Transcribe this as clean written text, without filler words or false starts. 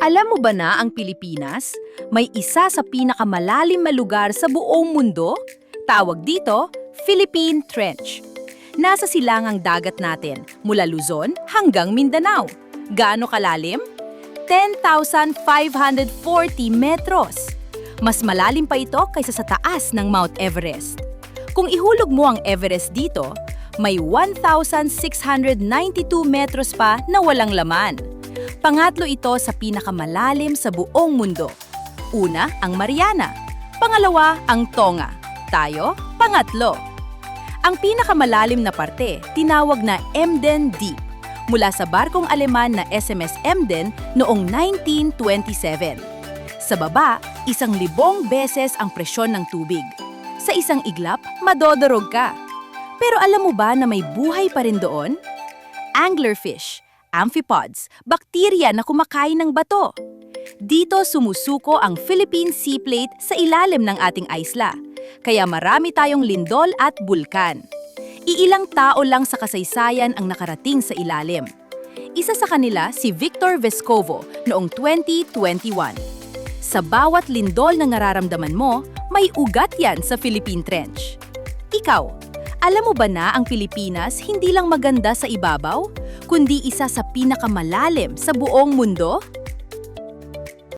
Alam mo ba na ang Pilipinas? May isa sa pinakamalalim na lugar sa buong mundo? Tawag dito, Philippine Trench. Nasa silangang dagat natin, mula Luzon hanggang Mindanao. Gaano kalalim? 10,540 metros. Mas malalim pa ito kaysa sa taas ng Mount Everest. Kung ihulog mo ang Everest dito, may 1,692 metros pa na walang laman. Pangatlo ito sa pinakamalalim sa buong mundo. Una, ang Mariana. Pangalawa, ang Tonga. Tayo, pangatlo. Ang pinakamalalim na parte, tinawag na Emden Deep, mula sa barkong Aleman na SMS Emden noong 1927. Sa baba, 1,000 beses ang presyon ng tubig. Sa isang iglap, madodorog ka. Pero alam mo ba na may buhay pa rin doon? Anglerfish, amphipods, bakterya na kumakain ng bato. Dito sumusuko ang Philippine Sea Plate sa ilalim ng ating isla, kaya marami tayong lindol at bulkan. Iilang tao lang sa kasaysayan ang nakarating sa ilalim. Isa sa kanila si Victor Vescovo noong 2021. Sa bawat lindol na nararamdaman mo, may ugat yan sa Philippine Trench. Ikaw, alam mo ba na ang Pilipinas hindi lang maganda sa ibabaw, kundi isa sa pinakamalalim sa buong mundo?